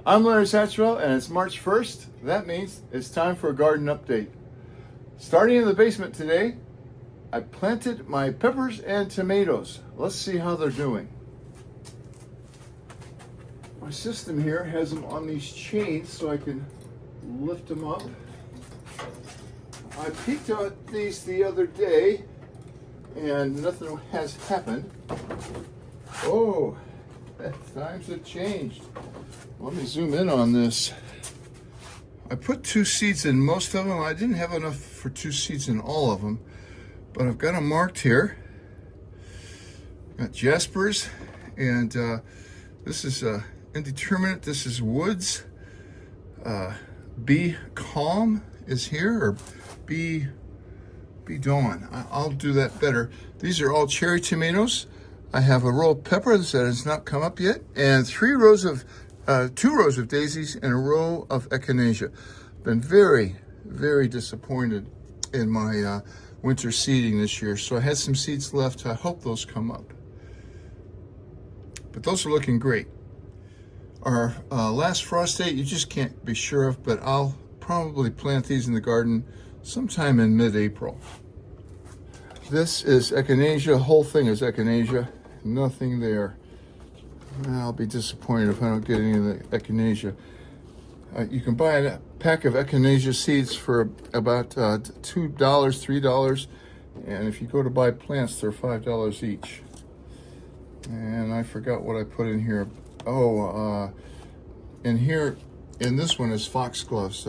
I'm Larry Satchwell, and it's March 1st. That means it's time for a garden update. Starting in the basement today, I planted my peppers and tomatoes. Let's see how they're doing. My system here has them on these chains so I can lift them up. I peeked at these the other day and nothing has happened. Oh, times have changed. Let me zoom in on this. I put 2 seeds in most of them. I didn't have enough for 2 seeds in all of them, but I've got them marked here. Got Jaspers, and this is indeterminate. This is Woods. Be Calm is here, or Be Dawn. I'll do that better. These are all cherry tomatoes. I have a row of peppers that has not come up yet, and 2 rows of daisies and a row of echinacea. Been very, very disappointed in my winter seeding this year, so I had some seeds left. I hope those come up. But those are looking great. Our last frost date, you just can't be sure of, but I'll probably plant these in the garden sometime in mid-April. This is echinacea. Whole thing is echinacea. Nothing there. I'll be disappointed if I don't get any of the echinacea. You can buy a pack of echinacea seeds for about $2, $3, and if you go to buy plants, they're $5 each. And I forgot what I put in here. Oh, in here, in this one is foxgloves.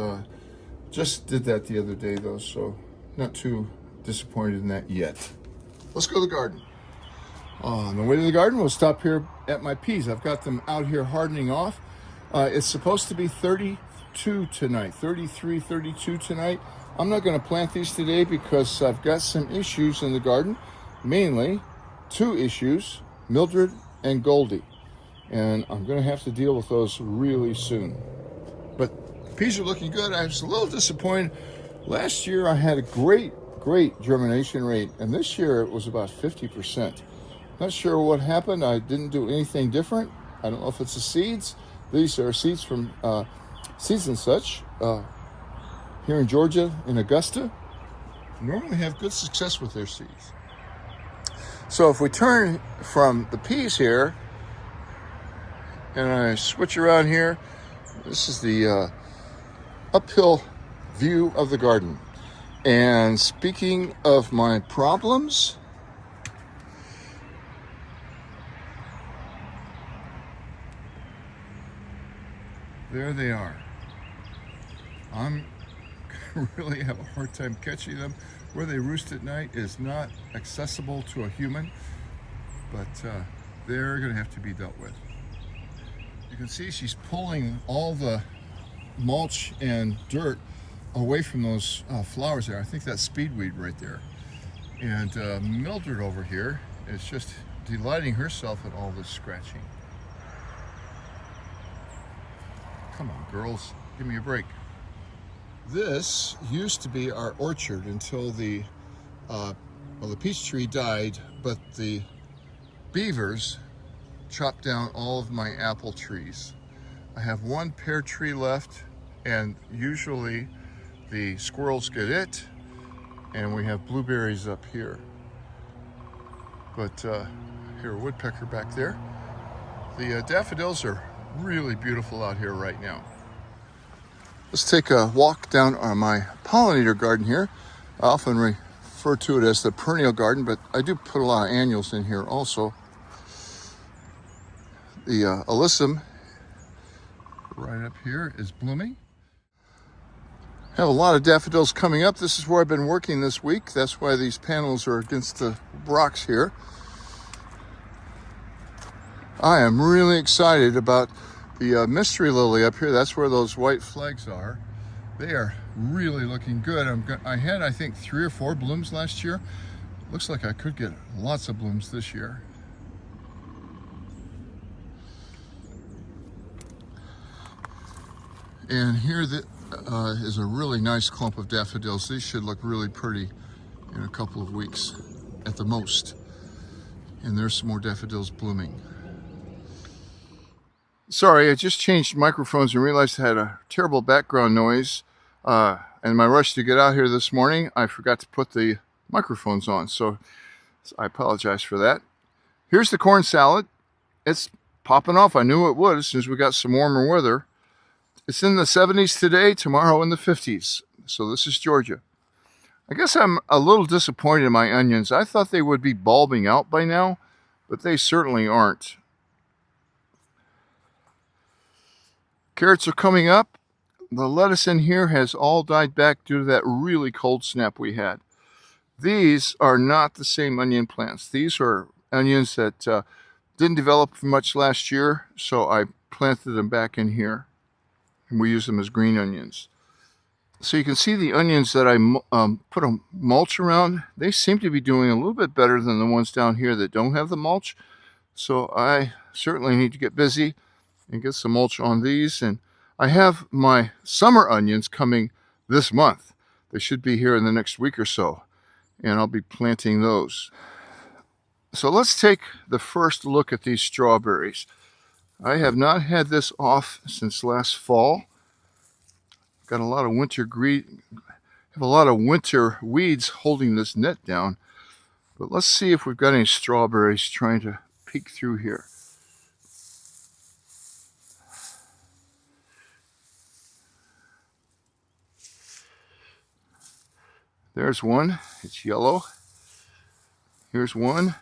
Just did that the other day though, so not too disappointed in that yet. Let's go to the garden. On the way to the garden, we'll stop here at my peas. I've got them out here hardening off. It's supposed to be 32 tonight, 33, 32 tonight. I'm not going to plant these today because I've got some issues in the garden, mainly 2 issues, Mildred and Goldie. And I'm going to have to deal with those really soon. But peas are looking good. I was a little disappointed. Last year I had a great germination rate, and this year it was about 50%. Not sure what happened. I didn't do anything different. I don't know if it's the seeds. These are seeds from Seeds and Such here in Georgia, in Augusta. Normally have good success with their seeds. So if we turn from the peas here, and I switch around here, this is the uphill view of the garden. And speaking of my problems, there they are. I'm really have a hard time catching them. Where they roost at night is not accessible to a human, but they're gonna have to be dealt with. You can see she's pulling all the mulch and dirt away from those flowers there. I think that's speedweed right there. And Mildred over here is just delighting herself in all this scratching. Come on, girls, give me a break. This used to be our orchard until the peach tree died, but the beavers chopped down all of my apple trees. I have 1 pear tree left, and usually the squirrels get it, and we have blueberries up here. But here, a woodpecker back there. The daffodils are really beautiful out here right now. Let's take a walk down on my pollinator garden here. I often refer to it as the perennial garden, but I do put a lot of annuals in here also. The alyssum right up here is blooming. I have a lot of daffodils coming up. This is where I've been working this week. That's why these panels are against the rocks here. I am really excited about the mystery lily up here. That's where those white flags are. They are really looking good. I had, I think, 3 or 4 blooms last year. Looks like I could get lots of blooms this year. And here is a really nice clump of daffodils. These should look really pretty in a couple of weeks at the most. And there's some more daffodils blooming. Sorry, I just changed microphones and realized I had a terrible background noise. In my rush to get out here this morning, I forgot to put the microphones on, so I apologize for that. Here's the corn salad. It's popping off. I knew it would as soon as we got some warmer weather. It's in the 70s today, tomorrow in the 50s. So this is Georgia. I guess I'm a little disappointed in my onions. I thought they would be bulbing out by now, but they certainly aren't. Carrots are coming up. The lettuce in here has all died back due to that really cold snap we had. These are not the same onion plants. These are onions that didn't develop much last year, so I planted them back in here, and we use them as green onions. So you can see the onions that I put a mulch around, they seem to be doing a little bit better than the ones down here that don't have the mulch. So I certainly need to get busy and get some mulch on these. And I have my summer onions coming this month. They should be here in the next week or so, and I'll be planting those. So let's take the first look at these strawberries. I have not had this off since last fall. Got a lot of winter weeds holding this net down. But let's see if we've got any strawberries trying to peek through here. There's one. It's yellow. Here's one.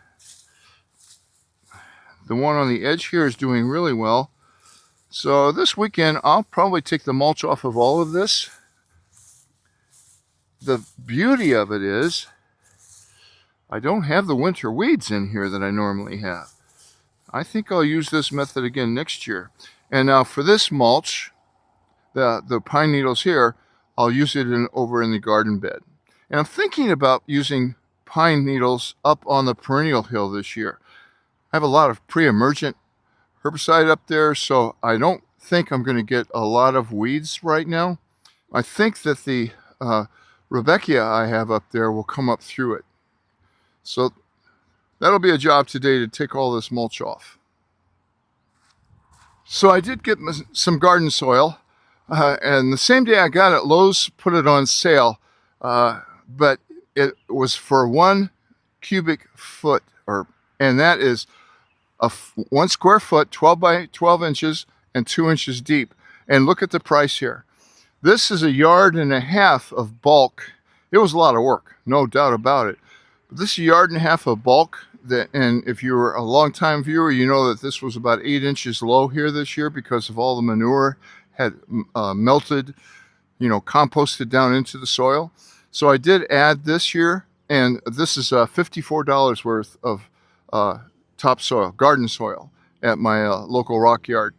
The one on the edge here is doing really well. So this weekend, I'll probably take the mulch off of all of this. The beauty of it is I don't have the winter weeds in here that I normally have. I think I'll use this method again next year. And now for this mulch, the pine needles here, I'll use it over in the garden bed. And I'm thinking about using pine needles up on the perennial hill this year. I have a lot of pre-emergent herbicide up there, so I don't think I'm going to get a lot of weeds right now. I think that the Rebecca I have up there will come up through it. So that'll be a job today to take all this mulch off. So I did get some garden soil, and the same day I got it, Lowe's put it on sale, but it was for 1 cubic foot, and that is 1 square foot, 12 by 12 inches, and 2 inches deep. And look at the price here. This is 1.5 yards of bulk. It was a lot of work, no doubt about it. But this is 1.5 yards of bulk. And if you're a long-time viewer, you know that this was about 8 inches low here this year because of all the manure had melted, composted down into the soil. So I did add this year, and this is $54 worth of topsoil, garden soil, at my local rock yard.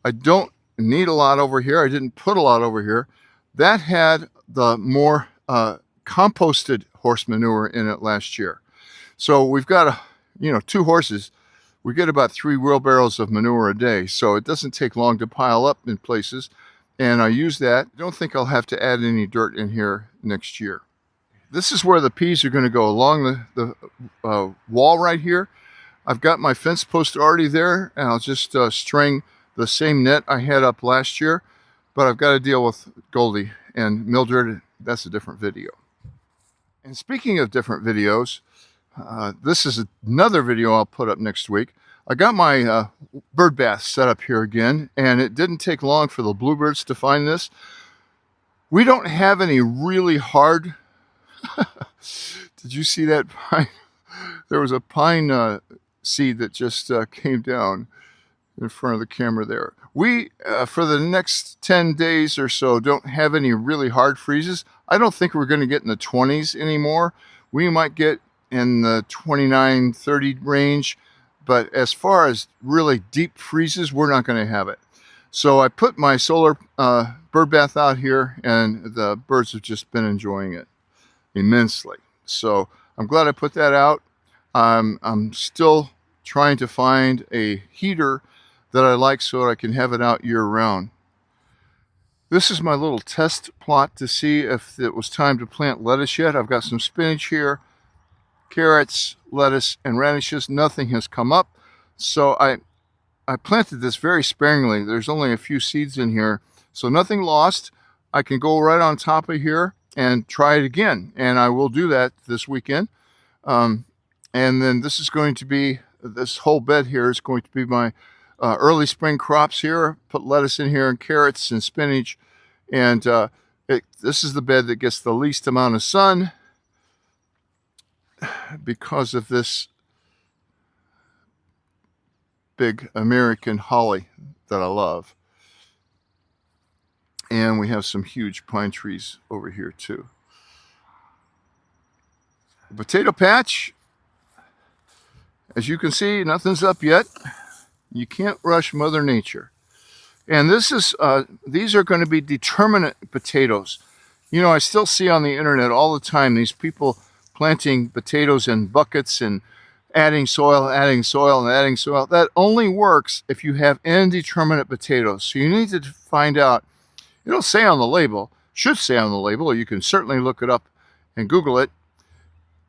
I don't need a lot over here. I didn't put a lot over here. That had the more composted horse manure in it last year. So we've got 2 horses. We get about 3 wheelbarrows of manure a day, so it doesn't take long to pile up in places. And I use that. I don't think I'll have to add any dirt in here next year. This is where the peas are going to go, along the wall right here. I've got my fence post already there, and I'll just string the same net I had up last year. But I've got to deal with Goldie and Mildred. That's a different video. And speaking of different videos, this is another video I'll put up next week. I got my bird bath set up here again, and it didn't take long for the bluebirds to find this. We don't have any really hard... Did you see that pine? There was a pine seed that just came down in front of the camera there. We, for the next 10 days or so, don't have any really hard freezes. I don't think we're going to get in the 20s anymore. We might get in the 29, 30 range, but as far as really deep freezes, we're not going to have it. So I put my solar bird bath out here, and the birds have just been enjoying it immensely. So I'm glad I put that out. I'm still trying to find a heater that I like so that I can have it out year round. This is my little test plot to see if it was time to plant lettuce yet. I've got some spinach here, carrots, lettuce, and radishes. Nothing has come up. So I I planted this very sparingly. There's only a few seeds in here, so nothing lost. I can go right on top of here and try it again, and I will do that this weekend. And then this is going to be, this whole bed here is going to be my early spring crops here. Put lettuce in here and carrots and spinach, and this is the bed that gets the least amount of sun because of this big American holly that I love. And we have some huge pine trees over here too. The potato patch, as you can see, nothing's up yet. You can't rush Mother Nature. And this is these are going to be determinate potatoes. You know, I still see on the internet all the time these people planting potatoes in buckets and adding soil, and adding soil. That only works if you have indeterminate potatoes. So you need to find out. It'll say on the label, should say on the label, or you can certainly look it up and Google it.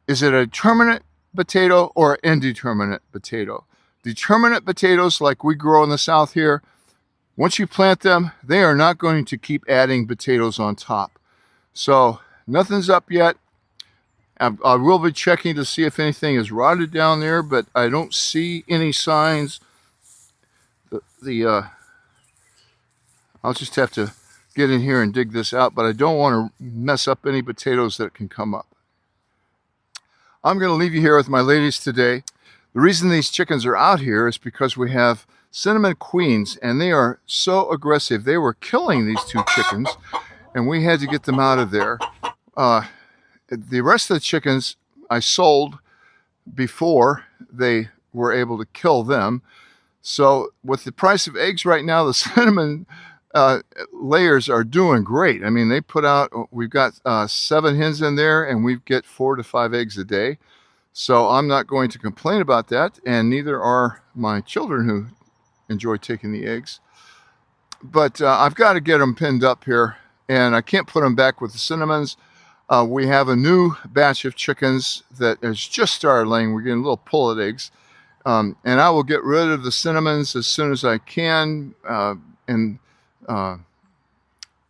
Is it a determinate potato or indeterminate potato? Determinate potatoes, like we grow in the South here, once you plant them, they are not going to keep adding potatoes on top. So nothing's up yet. I will be checking to see if anything is rotted down there, but I don't see any signs. I'll just have to get in here and dig this out, but I don't want to mess up any potatoes that can come up. I'm going to leave you here with my ladies today. The reason these chickens are out here is because we have cinnamon queens, and they are so aggressive. They were killing these two chickens, and we had to get them out of there. The rest of the chickens I sold before they were able to kill them. So with the price of eggs right now, the cinnamon layers are doing great. I mean, they put out, we've got 7 hens in there, and we get 4 to 5 eggs a day. So I'm not going to complain about that, and neither are my children, who enjoy taking the eggs. But I've got to get them pinned up here, and I can't put them back with the cinnamons. We have a new batch of chickens that has just started laying. We're getting little pullet eggs. And I will get rid of the cinnamons as soon as I can.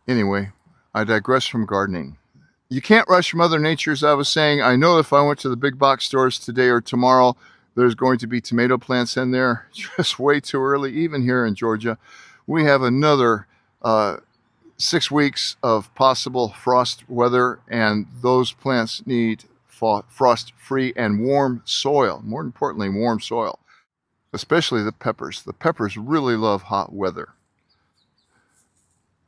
Anyway, I digress from gardening. You can't rush Mother Nature, as I was saying. I know if I went to the big box stores today or tomorrow, there's going to be tomato plants in there. Just way too early, even here in Georgia. We have another 6 weeks of possible frost weather, and those plants need frost-free and warm soil. More importantly, warm soil, especially the peppers. The peppers really love hot weather.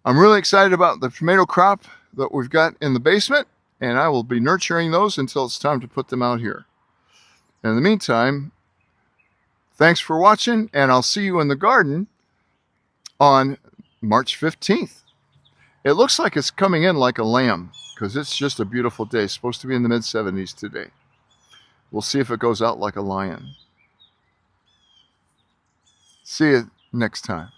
I'm really excited about the tomato crop that we've got in the basement, and I will be nurturing those until it's time to put them out here. In the meantime, thanks for watching, and I'll see you in the garden on March 15th. It looks like it's coming in like a lamb because it's just a beautiful day. It's supposed to be in the mid-70s today. We'll see if it goes out like a lion. See you next time.